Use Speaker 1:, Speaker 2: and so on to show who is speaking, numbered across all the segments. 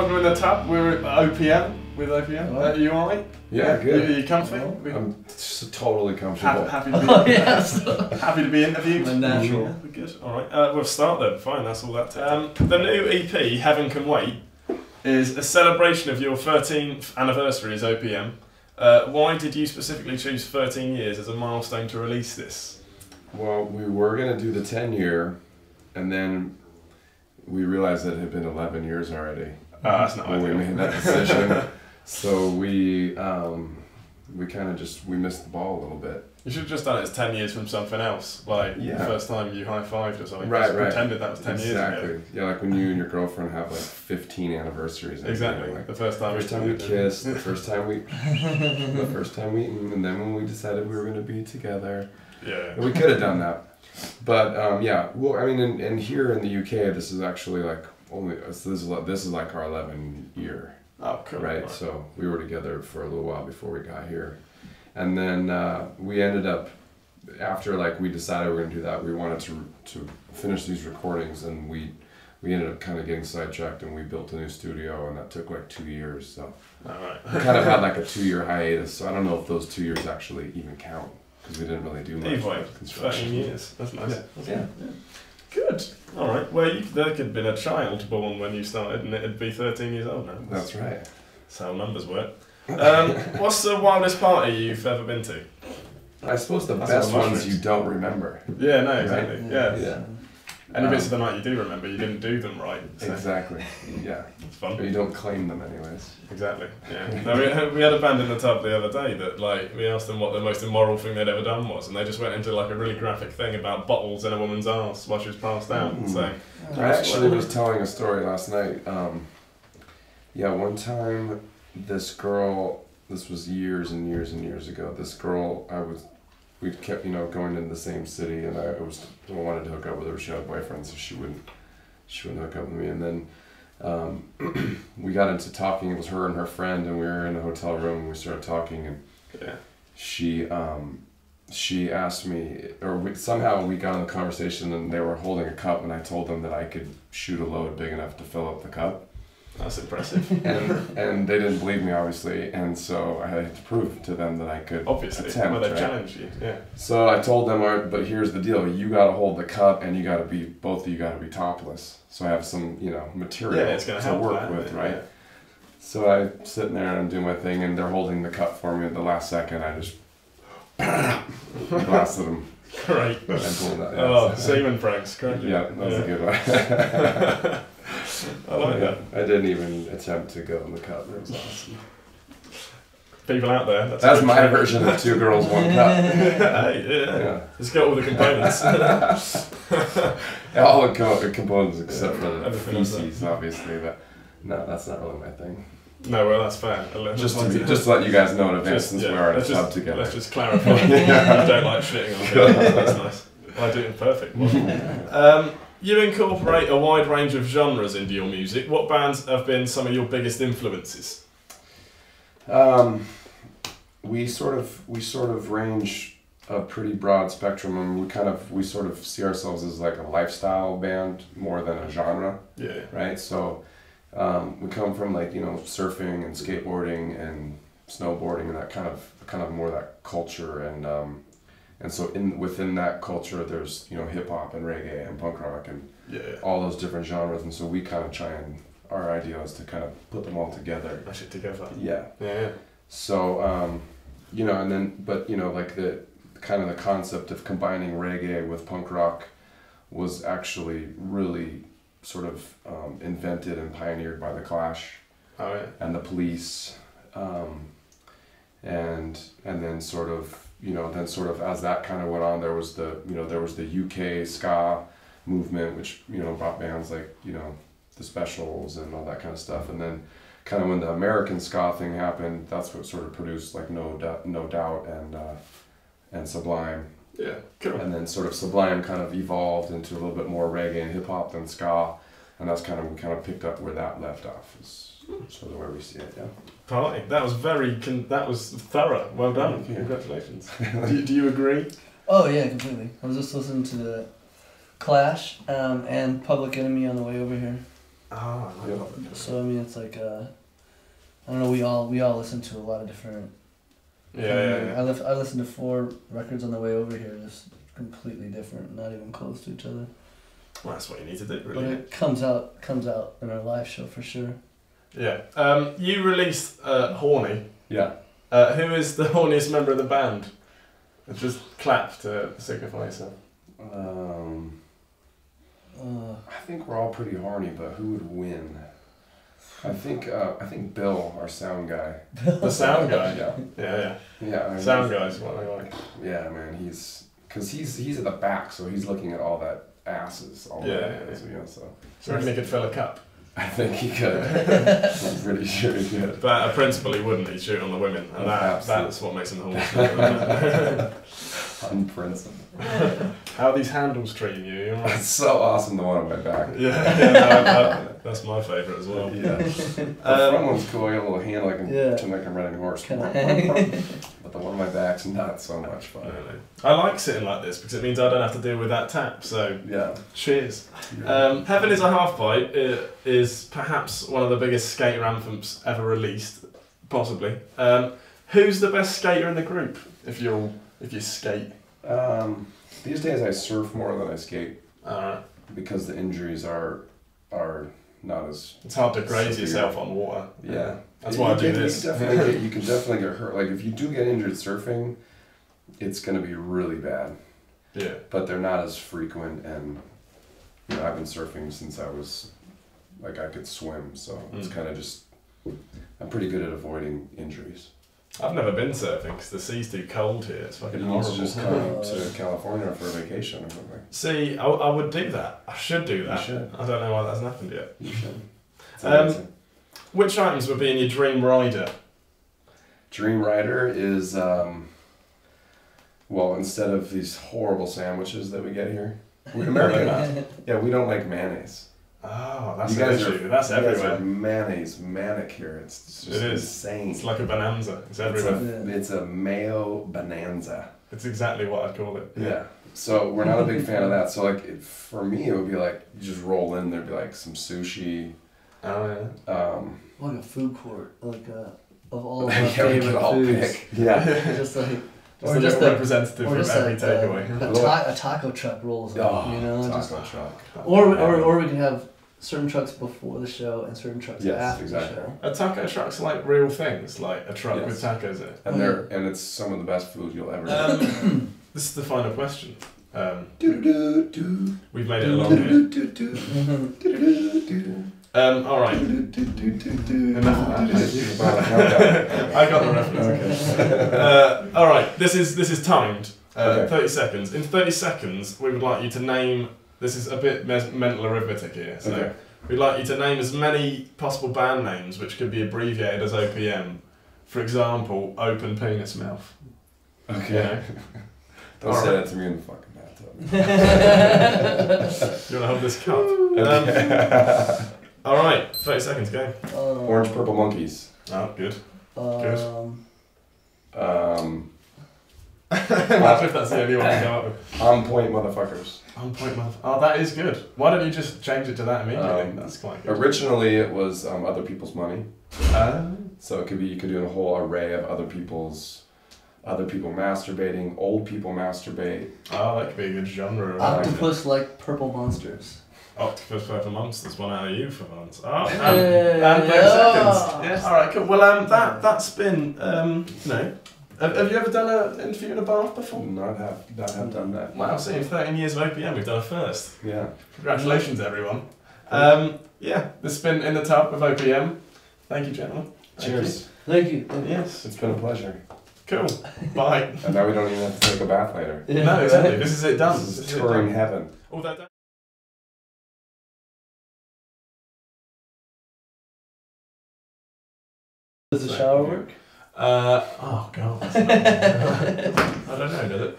Speaker 1: welcome in the tub. We're at OPM with OPM. Are you alright?
Speaker 2: Yeah, good.
Speaker 1: Are you comfy?
Speaker 2: I'm totally comfortable.
Speaker 1: Happy to be, happy to be interviewed.
Speaker 3: Natural.
Speaker 1: Yeah, we're good. Alright, we'll start then. Fine, that's all that takes. The new EP, Heaven Can Wait, is a celebration of your 13th anniversary as OPM. Why did you specifically choose 13 years as a milestone to release this?
Speaker 2: Well, we were going to do the 10-year, and then we realized that it had been 11 years already.
Speaker 1: That's not
Speaker 2: when
Speaker 1: ideal.
Speaker 2: we made that decision. So we kind of just, we missed the ball a little bit.
Speaker 1: You should have just done it as 10 years from something else, like the first time you high-fived or something.
Speaker 2: Right.
Speaker 1: Pretended that was 10 years ago.
Speaker 2: Exactly. Yeah, like when you and your girlfriend have like 15 anniversaries.
Speaker 1: Exactly.
Speaker 2: Like,
Speaker 1: the first time
Speaker 2: we kissed, the first time we, and then when we decided we were going to be together.
Speaker 1: Yeah.
Speaker 2: We could have done that. But yeah, well, I mean, and here in the UK, this is actually like this is like our 11-year.
Speaker 1: Oh, cool.
Speaker 2: Right? So we were together for a little while before we got here. And then we ended up, after like we decided we were going to do that, we wanted to finish these recordings, and we ended up kind of getting sidetracked, and we built a new studio, and that took like 2 years. So we kind of had like a 2-year hiatus. So I don't know if those 2 years actually even count, because we didn't really do much construction.
Speaker 1: 13 years. That's nice.
Speaker 2: Yeah.
Speaker 1: Good. All right. Well, there could have been a child born when you started, and it'd be 13 years old now.
Speaker 2: That's right.
Speaker 1: That's how numbers work. What's the wildest party you've ever been to?
Speaker 2: I suppose the best ones you don't remember.
Speaker 1: Yeah, no, exactly.
Speaker 2: Right?
Speaker 1: Yeah. Any bits of the night you do remember, you didn't do them right. So.
Speaker 2: Exactly. Yeah.
Speaker 1: It's fun.
Speaker 2: But you don't claim them anyways.
Speaker 1: Exactly. Yeah. No, we had a band in the tub the other day that like we asked them what the most immoral thing they'd ever done was, and they just went into like a really graphic thing about bottles in a woman's arse while she was passed out. So
Speaker 2: I actually was telling a story last night. One time this girl, this was years and years and years ago. This girl, we kept going into the same city, and I wanted to hook up with her. She had a boyfriend, so she wouldn't hook up with me. And then we got into talking. It was her and her friend, and we were in a hotel room, and we started talking, and she asked me, somehow we got in the conversation, and they were holding a cup, and I told them that I could shoot a load big enough to fill up the cup.
Speaker 1: That's impressive.
Speaker 2: and they didn't believe me, obviously, and so I had to prove to them that I could attempt.
Speaker 1: Well, they challenged you. Yeah.
Speaker 2: So I told them, all right, but here's the deal: you got to hold the cup, and both of you got to be topless. So I have some, material to work with, right? Yeah. So I'm sitting there and I'm doing my thing, and they're holding the cup for me. At the last second, I just blasted them.
Speaker 1: Great. Semen pranks. Correct.
Speaker 2: Yeah, that was a good one.
Speaker 1: I like that.
Speaker 2: I didn't even attempt to go in the cup. It was awesome.
Speaker 1: People out there.
Speaker 2: That's my version of 2 girls, 1 cup.
Speaker 1: Yeah. Let's get all the components.
Speaker 2: All the components except for the feces, obviously. But no, that's not really my thing.
Speaker 1: No, well, that's fair.
Speaker 2: Just to let you guys know in advance, since we are in a tub together.
Speaker 1: Let's just clarify. You don't like shitting on people. That's nice. I do it in perfect. You incorporate a wide range of genres into your music. What bands have been some of your biggest influences?
Speaker 2: We sort of range a pretty broad spectrum, and we sort of see ourselves as like a lifestyle band more than a genre.
Speaker 1: Yeah. Right.
Speaker 2: So we come from like surfing and skateboarding and snowboarding and that kind of more that culture, and so within that culture, there's hip hop and reggae and punk rock and all those different genres, and so we kind of our idea is to kind of put them all together.
Speaker 1: Mash it together.
Speaker 2: Yeah.
Speaker 1: Yeah.
Speaker 2: So and then like the kind of the concept of combining reggae with punk rock was actually really sort of invented and pioneered by the Clash.
Speaker 1: Oh yeah.
Speaker 2: And the Police, and then sort of as that kind of went on, there was the UK ska movement, which brought bands like the Specials and all that kind of stuff, and then kind of when the American ska thing happened, that's what sort of produced like No Doubt and Sublime.
Speaker 1: Yeah, cool.
Speaker 2: And then sort of Sublime kind of evolved into a little bit more reggae and hip hop than ska, and we kind of picked up where that left off. Is sort of where we see it. Yeah.
Speaker 1: Party. That was thorough. Well done. Congratulations. do you agree?
Speaker 3: Oh yeah, completely. I was just listening to the Clash and Public Enemy on the way over here.
Speaker 1: Ah, I love it.
Speaker 3: So I mean, it's like I don't know. We all listen to a lot of different.
Speaker 1: Yeah.
Speaker 3: I listened to 4 records on the way over here, just completely different, not even close to each other.
Speaker 1: Well, that's what you need to do, really.
Speaker 3: But it comes out in our live show for sure.
Speaker 1: Yeah. You released Horny.
Speaker 2: Yeah.
Speaker 1: Who is the horniest member of the band? Just clap to signify yourself.
Speaker 2: I think we're all pretty horny, but who would win? I think Bill, our sound guy.
Speaker 1: The sound guy?
Speaker 2: Yeah. Yeah. I mean,
Speaker 1: Sound guy's what I like.
Speaker 2: Yeah, man. He's at the back, so he's looking at all that asses. All that, you know, so.
Speaker 1: So he could fill a cup.
Speaker 2: I think he could. I'm pretty sure he could.
Speaker 1: But a principle he wouldn't. He'd shoot on the women, and that's what makes him the horniest.
Speaker 2: Unprincipled.
Speaker 1: How are these handles treating you? You're right.
Speaker 2: It's so awesome, the one on my back.
Speaker 1: That's my favourite as well.
Speaker 2: Yeah. The front one's cool. I got a little handle. I can pretend like I'm riding a horse. But the one on my back's not so much fun.
Speaker 1: No. I like sitting like this because it means I don't have to deal with that tap. So
Speaker 2: yeah.
Speaker 1: Cheers. Heaven Is A Halfpipe is perhaps one of the biggest skater anthems ever released, possibly. Who's the best skater in the group? If you skate.
Speaker 2: These days I surf more than I skate.
Speaker 1: Alright.
Speaker 2: Because the injuries are not as.
Speaker 1: It's hard to graze yourself on water.
Speaker 2: Yeah.
Speaker 1: That's why I do this.
Speaker 2: You can definitely get hurt. Like if you do get injured surfing, it's gonna be really bad.
Speaker 1: Yeah.
Speaker 2: But they're not as frequent, and you know, I've been surfing since I was I could swim, so it's kind of just I'm pretty good at avoiding injuries.
Speaker 1: I've never been surfing because the sea's too cold here. It's fucking horrible.
Speaker 2: Just come to California for a vacation or something.
Speaker 1: See, I would do that. I should do that.
Speaker 2: You should.
Speaker 1: I don't know why that hasn't happened yet.
Speaker 2: You should.
Speaker 1: Which items would be in your dream rider?
Speaker 2: Dream rider is, well, instead of these horrible sandwiches that we get here, we're American. Yeah, we don't like mayonnaise.
Speaker 1: Oh, that's an issue. That's everywhere.
Speaker 2: Mayonnaise manic here. It's just insane.
Speaker 1: It's like a bonanza. It's everywhere.
Speaker 2: It's a mayo bonanza.
Speaker 1: It's exactly what I'd call it.
Speaker 2: Yeah. So we're not a big fan of that. So for me, it would be like you just roll in. There'd be like some sushi.
Speaker 1: Oh yeah.
Speaker 3: Like a food court, like of all of our favorite foods.
Speaker 2: Yeah.
Speaker 3: Just like.
Speaker 1: Just a little representative from every takeaway.
Speaker 3: A taco truck rolls in,
Speaker 2: taco truck.
Speaker 3: Or we can have certain trucks before the show and certain trucks after the show.
Speaker 1: A taco truck's like real things, like a truck with tacos in it.
Speaker 2: And it's some of the best food you'll ever eat.
Speaker 1: This is the final question. We've made it
Speaker 2: a
Speaker 1: along here. Alright. Enough of that. I got the reference. Okay. Alright, this is timed. 30 seconds. In 30 seconds, we would like you to name. This is a bit mental arithmetic here. So we'd like you to name as many possible band names, which could be abbreviated as OPM. For example, Open Penis Mouth.
Speaker 2: Okay. You know? Don't say that to me in the fucking bathtub.
Speaker 1: You want to hold this cup? Alright, 30 seconds, go.
Speaker 2: Orange Purple Monkeys.
Speaker 1: Oh, good. Imagine if that's the only one to come up with.
Speaker 2: On Point Motherfuckers.
Speaker 1: On Point Motherfuckers. Oh, that is good. Why don't you just change it to that immediately? That's quite good.
Speaker 2: Originally, it was Other People's Money. So it could be, you could do a whole array of other people masturbating, old people masturbate.
Speaker 1: Oh, that could be a good genre.
Speaker 3: Octopus like purple monsters.
Speaker 1: Octopus Purple Monsters, one out of you for once. Oh, and 30 seconds. Yes. Alright, cool. Well, that's been, have you ever done an interview in a bath before?
Speaker 2: Not have done that.
Speaker 1: Wow, so in 13 years of OPM, we've done a first.
Speaker 2: Yeah.
Speaker 1: Congratulations, everyone. This has been In the Tub with OPM. Thank you, gentlemen.
Speaker 2: Cheers.
Speaker 3: Thank you.
Speaker 1: Yes.
Speaker 2: It's been a pleasure.
Speaker 1: Cool. Bye.
Speaker 2: And now we don't even have to take a bath later.
Speaker 1: No, exactly. This is it done.
Speaker 2: This is touring heaven.
Speaker 3: Does the shower work?
Speaker 1: Oh god. I don't know, does it?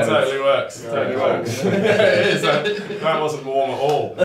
Speaker 1: Totally works. Totally works. It is. That wasn't warm at all.